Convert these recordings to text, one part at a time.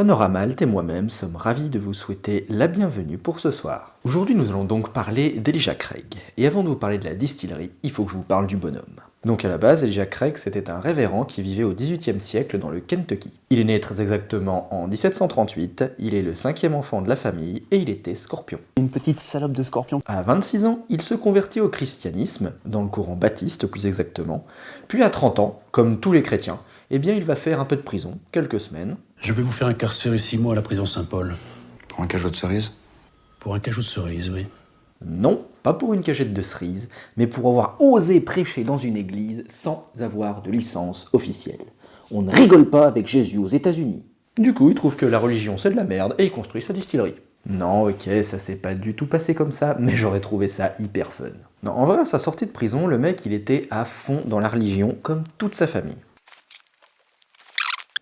Panorama Malte et moi-même sommes ravis de vous souhaiter la bienvenue pour ce soir. Aujourd'hui, nous allons donc parler d'Elijah Craig. Et avant de vous parler de la distillerie, il faut que je vous parle du bonhomme. Donc à la base, Elijah Craig, c'était un révérend qui vivait au XVIIIe siècle dans le Kentucky. Il est né très exactement en 1738, il est le 5e enfant de la famille et il était scorpion. Une petite salope de scorpion. À 26 ans, il se convertit au christianisme, dans le courant baptiste plus exactement. Puis à 30 ans, comme tous les chrétiens, eh bien il va faire un peu de prison, quelques semaines. Je vais vous faire incarcérer 6 mois à la prison Saint-Paul. Pour un cajot de cerises? Pour un cajou de cerise, oui. Non, pas pour une cagette de cerises, mais pour avoir osé prêcher dans une église sans avoir de licence officielle. On ne rigole pas avec Jésus aux États-Unis. Du coup, il trouve que la religion c'est de la merde et il construit sa distillerie. Non, ok, ça s'est pas du tout passé comme ça, mais j'aurais trouvé ça hyper fun. Non, en vrai, à sa sortie de prison, le mec il était à fond dans la religion, comme toute sa famille.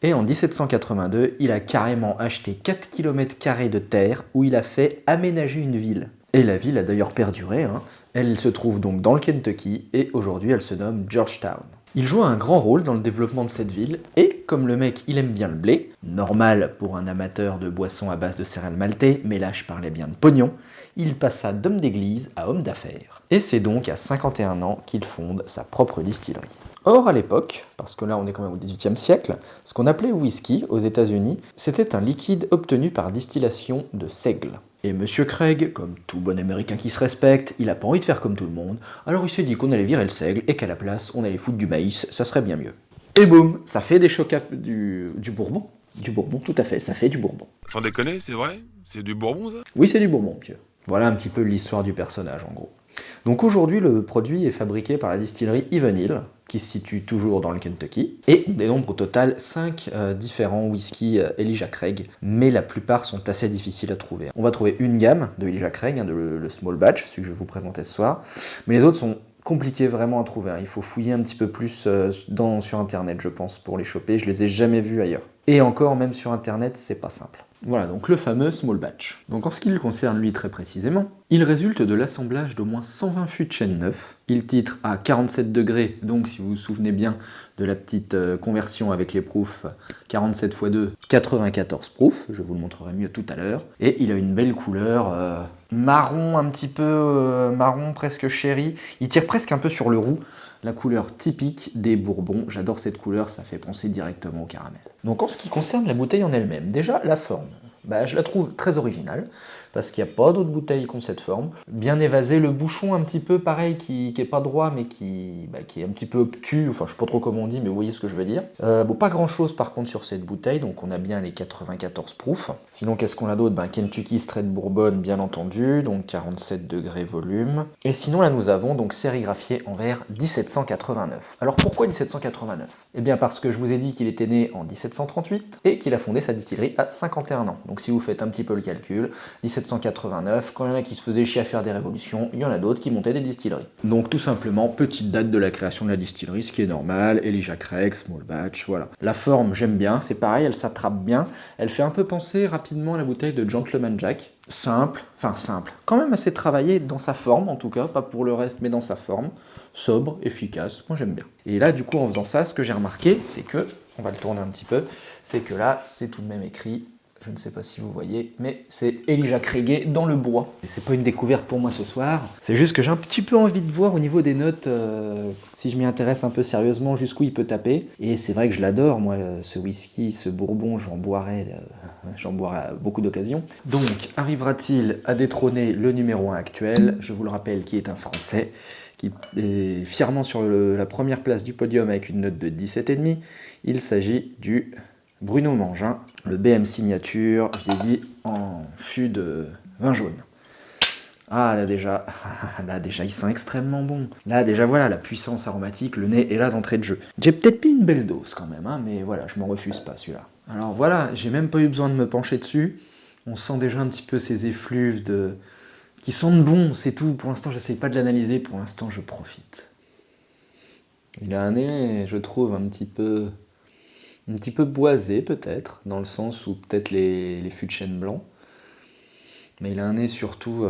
Et en 1782, il a carrément acheté 4 km² de terre où il a fait aménager une ville. Et la ville a d'ailleurs perduré, hein. Elle se trouve donc dans le Kentucky et aujourd'hui elle se nomme Georgetown. Il joue un grand rôle dans le développement de cette ville et comme le mec il aime bien le blé, normal pour un amateur de boissons à base de céréales maltais, mais là je parlais bien de pognon, il passa d'homme d'église à homme d'affaires. Et c'est donc à 51 ans qu'il fonde sa propre distillerie. Or, à l'époque, parce que là on est quand même au XVIIIe siècle, ce qu'on appelait whisky aux États-Unis, c'était un liquide obtenu par distillation de seigle. Et Monsieur Craig, comme tout bon américain qui se respecte, il a pas envie de faire comme tout le monde, alors il s'est dit qu'on allait virer le seigle et qu'à la place on allait foutre du maïs, ça serait bien mieux. Et boum, ça fait des chocs du bourbon. Du bourbon, tout à fait, ça fait du bourbon. Sans déconner, c'est vrai? C'est du bourbon, ça? Oui, c'est du bourbon, monsieur. Voilà un petit peu l'histoire du personnage en gros. Donc aujourd'hui, le produit est fabriqué par la distillerie Even Hill, qui se situe toujours dans le Kentucky, et on dénombre au total 5 différents whisky Elijah Craig, mais la plupart sont assez difficiles à trouver. On va trouver une gamme de Elijah Craig, le small batch, celui que je vais vous présenter ce soir, mais les autres sont compliqués vraiment à trouver. Il faut fouiller un petit peu plus sur internet, je pense, pour les choper. Je les ai jamais vus ailleurs. Et encore, même sur internet, c'est pas simple. Voilà, donc le fameux small batch. Donc en ce qui le concerne lui très précisément, il résulte de l'assemblage d'au moins 120 fûts de chêne neuf. Il titre à 47 degrés, donc si vous vous souvenez bien de la petite conversion avec les proofs, 47 x 2, 94 proofs, je vous le montrerai mieux tout à l'heure. Et il a une belle couleur marron, un petit peu marron, presque chéri. Il tire presque un peu sur le roux. La couleur typique des bourbons, j'adore cette couleur, ça fait penser directement au caramel. Donc en ce qui concerne la bouteille en elle-même, déjà la forme, je la trouve très originale, parce qu'il n'y a pas d'autres bouteilles qui ont cette forme. Bien évasé, le bouchon un petit peu pareil, qui est pas droit, mais qui est un petit peu obtus, enfin je sais pas trop comment on dit, mais vous voyez ce que je veux dire. Bon, pas grand chose par contre sur cette bouteille, donc on a bien les 94 proof. Sinon qu'est-ce qu'on a d'autre? Kentucky Straight Bourbon bien entendu, donc 47 degrés volume. Et sinon là nous avons donc sérigraphié en verre 1789. Alors pourquoi 1789? Eh bien parce que je vous ai dit qu'il était né en 1738 et qu'il a fondé sa distillerie à 51 ans. Donc si vous faites un petit peu le calcul, 1789, quand il y en a qui se faisaient chier à faire des révolutions, il y en a d'autres qui montaient des distilleries. Donc tout simplement, petite date de la création de la distillerie, ce qui est normal, Elijah Craig, small batch, voilà. La forme, j'aime bien, c'est pareil, elle s'attrape bien, elle fait un peu penser rapidement à la bouteille de Gentleman Jack. Simple, quand même assez travaillé dans sa forme en tout cas, pas pour le reste mais dans sa forme, sobre, efficace, moi j'aime bien. Et là du coup en faisant ça, ce que j'ai remarqué, c'est que, on va le tourner un petit peu, c'est que là c'est tout de même écrit, je ne sais pas si vous voyez, mais c'est Elijah Craig dans le bois. Et c'est pas une découverte pour moi ce soir, c'est juste que j'ai un petit peu envie de voir au niveau des notes, si je m'y intéresse un peu sérieusement, jusqu'où il peut taper. Et c'est vrai que je l'adore, moi, ce whisky, ce bourbon, j'en boirai à beaucoup d'occasions. Donc, arrivera-t-il à détrôner le numéro 1 actuel, je vous le rappelle, qui est un Français, qui est fièrement sur la première place du podium avec une note de 17,5. Il s'agit du Bruno Mangin, le BM Signature, vieilli en fût de vin jaune. Ah là déjà, il sent extrêmement bon. Là déjà voilà, la puissance aromatique, le nez est là d'entrée de jeu. J'ai peut-être mis une belle dose quand même, mais voilà, je m'en refuse pas celui-là. Alors voilà, j'ai même pas eu besoin de me pencher dessus. On sent déjà un petit peu ces effluves qui sentent bon, c'est tout. Pour l'instant, j'essaye pas de l'analyser, pour l'instant, je profite. Il a un nez, je trouve, un petit peu boisé peut-être, dans le sens où peut-être les fûts de chêne blanc. Mais il a un nez surtout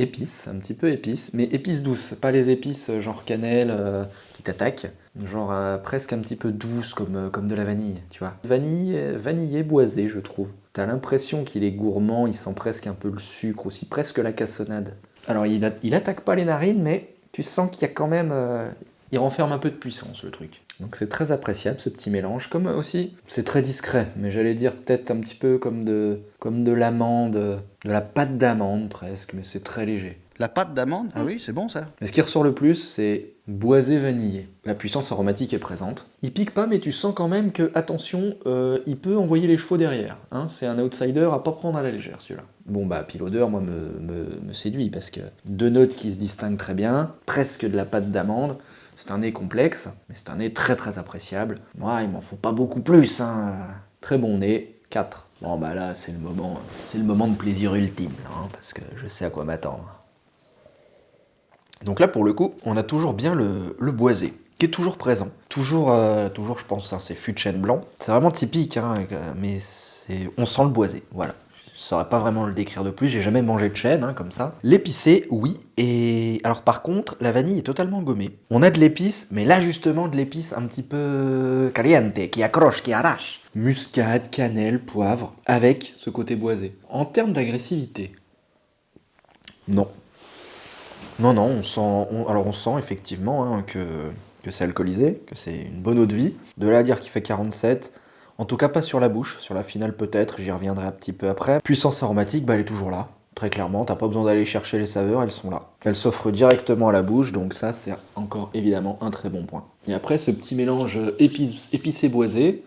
épices, un petit peu épices, mais épices douces, pas les épices genre cannelle qui t'attaquent, genre presque un petit peu douces comme de la vanille, tu vois. Vanillé boisé, je trouve. T'as l'impression qu'il est gourmand, il sent presque un peu le sucre aussi, presque la cassonade. Alors il attaque pas les narines, mais tu sens qu'il y a quand même... il renferme un peu de puissance le truc. Donc c'est très appréciable ce petit mélange, comme aussi, c'est très discret, mais j'allais dire peut-être un petit peu comme de l'amande, de la pâte d'amande presque, mais c'est très léger. La pâte d'amande? Ah oui, c'est bon ça. Mais ce qui ressort le plus, c'est boisé vanillé. La puissance aromatique est présente. Il pique pas, mais tu sens quand même que, attention, il peut envoyer les chevaux derrière. Hein, c'est un outsider à pas prendre à la légère, celui-là. Bon, bah, puis l'odeur, moi, me séduit, parce que 2 notes qui se distinguent très bien, presque de la pâte d'amande. C'est un nez complexe, mais c'est un nez très très appréciable. Moi, il m'en faut pas beaucoup plus, hein. Très bon nez, 4. Bon, bah là, c'est le moment de plaisir ultime, là, hein, parce que je sais à quoi m'attendre. Donc là, pour le coup, on a toujours bien le boisé, qui est toujours présent. Toujours je pense, hein, c'est fût de chêne blanc. C'est vraiment typique, hein, mais on sent le boisé, voilà. Je saurais pas vraiment le décrire de plus, j'ai jamais mangé de chêne, hein, comme ça. L'épicé, oui, et... Alors par contre, la vanille est totalement gommée. On a de l'épice, mais là justement, de l'épice un petit peu caliente, qui accroche, qui arrache. Muscade, cannelle, poivre, avec ce côté boisé. En termes d'agressivité, non. Non, on sent effectivement hein, que c'est alcoolisé, que c'est une bonne eau de vie. De là à dire qu'il fait 47, en tout cas pas sur la bouche, sur la finale peut-être, j'y reviendrai un petit peu après. Puissance aromatique, bah elle est toujours là, très clairement, t'as pas besoin d'aller chercher les saveurs, elles sont là. Elles s'offrent directement à la bouche, donc ça c'est encore évidemment un très bon point. Et après ce petit mélange épicé boisé,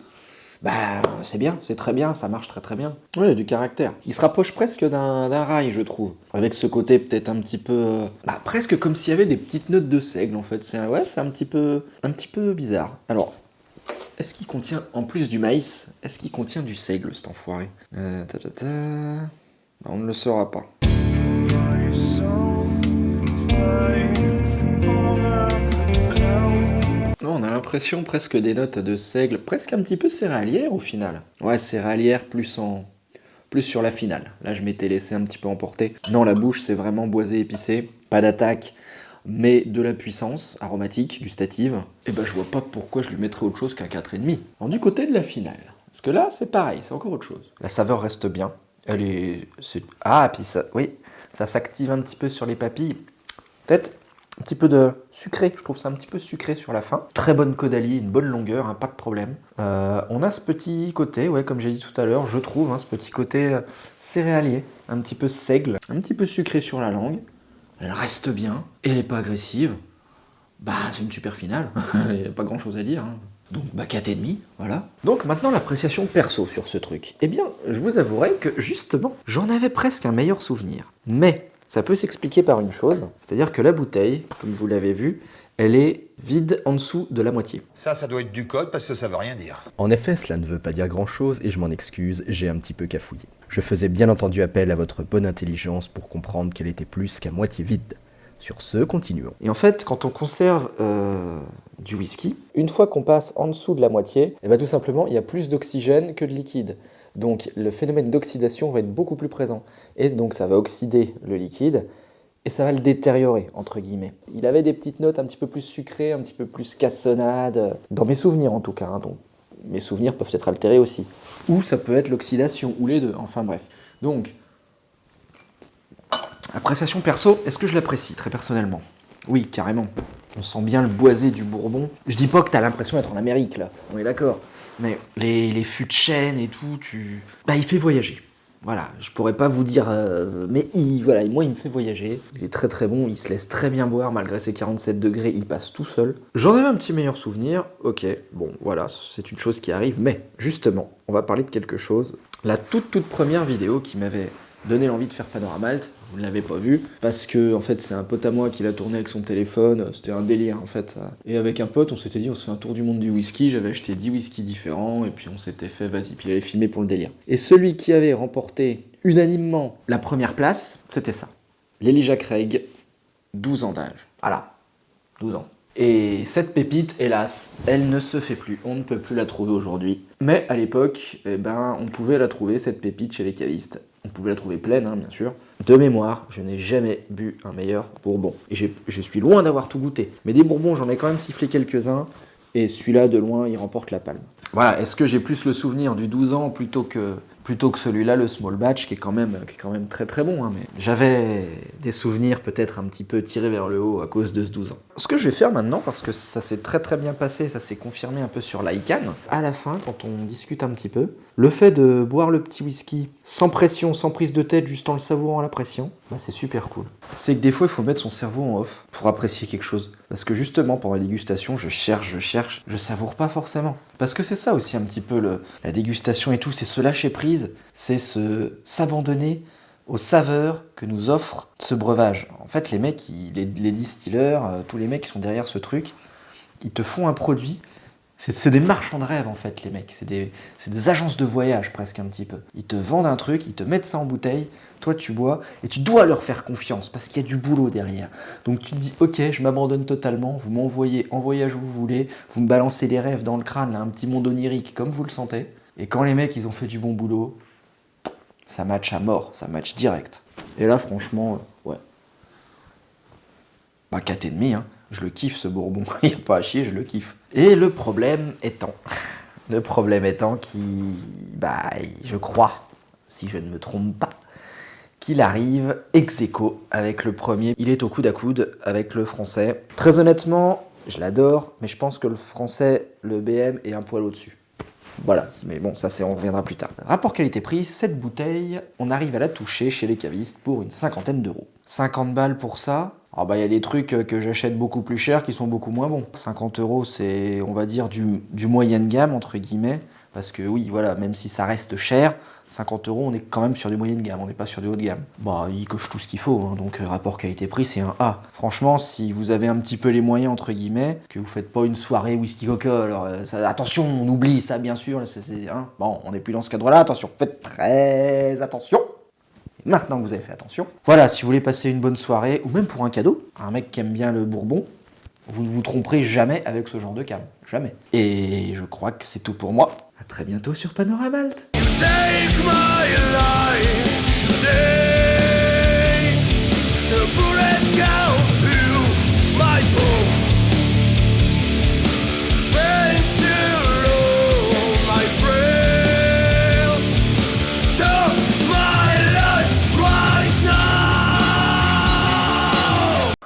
bah c'est bien, c'est très bien, ça marche très très bien. Ouais, il a du caractère. Il se rapproche presque d'un rail, je trouve. Avec ce côté peut-être un petit peu... presque comme s'il y avait des petites notes de seigle en fait. C'est un petit peu bizarre. Alors, est-ce qu'il contient, en plus du maïs, est-ce qu'il contient du seigle cet enfoiré On ne le saura pas. On a l'impression presque des notes de seigle, presque un petit peu céréalière au final. Ouais, céréalière plus sur la finale. Là, je m'étais laissé un petit peu emporter. Non, la bouche, c'est vraiment boisé, épicé. Pas d'attaque, mais de la puissance aromatique, gustative. Et ben, je vois pas pourquoi je lui mettrais autre chose qu'un 4,5. Alors, du côté de la finale. Parce que là, c'est pareil, c'est encore autre chose. La saveur reste bien. Puis ça, oui, ça s'active un petit peu sur les papilles. Peut-être un petit peu de sucré, je trouve ça un petit peu sucré sur la fin. Très bonne caudalie, une bonne longueur, hein, pas de problème. On a ce petit côté, ouais, comme j'ai dit tout à l'heure, je trouve, hein, ce petit côté céréalier, un petit peu seigle, un petit peu sucré sur la langue. Elle reste bien, et elle n'est pas agressive. Bah, c'est une super finale, il n'y a pas grand chose à dire. Hein. Donc, 4,5, voilà. Donc, maintenant, l'appréciation perso sur ce truc. Eh bien, je vous avouerai que, justement, j'en avais presque un meilleur souvenir. Mais... ça peut s'expliquer par une chose, c'est-à-dire que la bouteille, comme vous l'avez vu, elle est vide en dessous de la moitié. Ça doit être du code parce que ça veut rien dire. En effet, cela ne veut pas dire grand-chose et je m'en excuse, j'ai un petit peu cafouillé. Je faisais bien entendu appel à votre bonne intelligence pour comprendre qu'elle était plus qu'à moitié vide. Sur ce, continuons. Et en fait, quand on conserve du whisky, une fois qu'on passe en dessous de la moitié, eh ben, tout simplement, il y a plus d'oxygène que de liquide. Donc le phénomène d'oxydation va être beaucoup plus présent. Et donc ça va oxyder le liquide et ça va le détériorer, entre guillemets. Il avait des petites notes un petit peu plus sucrées, un petit peu plus cassonades, dans mes souvenirs en tout cas. Hein, donc mes souvenirs peuvent être altérés aussi. Ou ça peut être l'oxydation, ou les deux, enfin bref. Donc, appréciation perso, est-ce que je l'apprécie très personnellement? Oui, carrément. On sent bien le boisé du Bourbon. Je dis pas que t'as l'impression d'être en Amérique, là. On est d'accord. Mais les fûts de chêne et tout, il fait voyager. Voilà, je pourrais pas vous dire... mais moi, il me fait voyager. Il est très très bon, il se laisse très bien boire. Malgré ses 47 degrés, il passe tout seul. J'en avais un petit meilleur souvenir. Ok, bon, voilà, c'est une chose qui arrive. Mais, justement, on va parler de quelque chose. La toute première vidéo qui m'avait donné l'envie de faire Panoramalt, vous ne l'avez pas vu, parce que en fait c'est un pote à moi qui l'a tourné avec son téléphone, c'était un délire en fait. Et avec un pote on s'était dit on se fait un tour du monde du whisky, j'avais acheté 10 whiskies différents et puis on s'était fait vas-y, puis il avait filmé pour le délire. Et celui qui avait remporté unanimement la première place, c'était ça. l'Elijah Craig, 12 ans d'âge. Voilà, 12 ans. Et cette pépite, hélas, elle ne se fait plus. On ne peut plus la trouver aujourd'hui. Mais à l'époque, eh ben, on pouvait la trouver, cette pépite, chez les cavistes. On pouvait la trouver pleine, hein, bien sûr. De mémoire, je n'ai jamais bu un meilleur bourbon. Et je suis loin d'avoir tout goûté. Mais des bourbons, j'en ai quand même sifflé quelques-uns. Et celui-là, de loin, il remporte la palme. Voilà, est-ce que j'ai plus le souvenir du 12 ans plutôt que celui-là, le small batch, qui est quand même très très bon, hein, mais j'avais des souvenirs peut-être un petit peu tirés vers le haut à cause de ce 12 ans. Ce que je vais faire maintenant, parce que ça s'est très très bien passé, ça s'est confirmé un peu sur l'ICANN, à la fin, quand on discute un petit peu, le fait de boire le petit whisky sans pression, sans prise de tête, juste en le savourant à la pression, bah c'est super cool. C'est que des fois, il faut mettre son cerveau en off pour apprécier quelque chose. Parce que justement, pendant la dégustation, je cherche, je savoure pas forcément. Parce que c'est ça aussi un petit peu la dégustation et tout, c'est se lâcher prise, c'est s'abandonner aux saveurs que nous offre ce breuvage. En fait, les mecs, les distilleurs, tous les mecs qui sont derrière ce truc, ils te font un produit. C'est des marchands de rêve en fait, les mecs. C'est des agences de voyage presque un petit peu. Ils te vendent un truc, ils te mettent ça en bouteille, toi tu bois, et tu dois leur faire confiance parce qu'il y a du boulot derrière. Donc tu te dis, ok, je m'abandonne totalement, vous m'envoyez en voyage où vous voulez, vous me balancez les rêves dans le crâne, là, un petit monde onirique comme vous le sentez. Et quand les mecs ils ont fait du bon boulot, ça match à mort, ça match direct. Et là franchement, ouais. Bah 4,5, hein. Je le kiffe ce bourbon, il n'y a pas à chier, je le kiffe. Et le problème étant je crois, si je ne me trompe pas, qu'il arrive ex aequo avec le premier. Il est au coude à coude avec le français. Très honnêtement, je l'adore, mais je pense que le français, le BM, est un poil au-dessus. Voilà, mais bon, ça on reviendra plus tard. Rapport qualité-prix, cette bouteille, on arrive à la toucher chez les cavistes pour une 50aine d'euros. 50 balles pour ça, ah bah il y a des trucs que j'achète beaucoup plus cher qui sont beaucoup moins bons. 50 euros, c'est, on va dire, du moyenne gamme, entre guillemets, parce que oui, voilà, même si ça reste cher, 50 euros, on est quand même sur du moyenne gamme, on n'est pas sur du haut de gamme. Bah, il coche tout ce qu'il faut, hein, donc rapport qualité-prix, c'est un A. Franchement, si vous avez un petit peu les moyens, entre guillemets, que vous faites pas une soirée whisky coca, alors attention, on oublie ça, bien sûr, hein, bon, on n'est plus dans ce cadre-là, attention, faites très attention. Et maintenant que vous avez fait attention, voilà, si vous voulez passer une bonne soirée, ou même pour un cadeau, un mec qui aime bien le bourbon, vous ne vous tromperez jamais avec ce genre de cam, jamais. Et je crois que c'est tout pour moi. À très bientôt sur Panoramalt.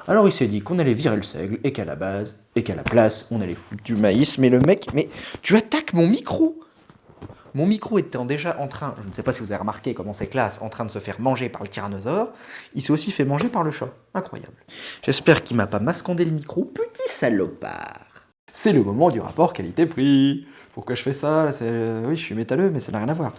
Alors il s'est dit qu'on allait virer le seigle et qu'à la place, on allait foutre du maïs. Mais le mec, mais tu attaques mon micro! Mon micro étant déjà en train, je ne sais pas si vous avez remarqué comment c'est classe, en train de se faire manger par le tyrannosaure, il s'est aussi fait manger par le chat. Incroyable. J'espère qu'il m'a pas mascandé le micro, petit salopard. C'est le moment du rapport qualité-prix. Pourquoi je fais ça? Oui, je suis métalleux, mais ça n'a rien à voir.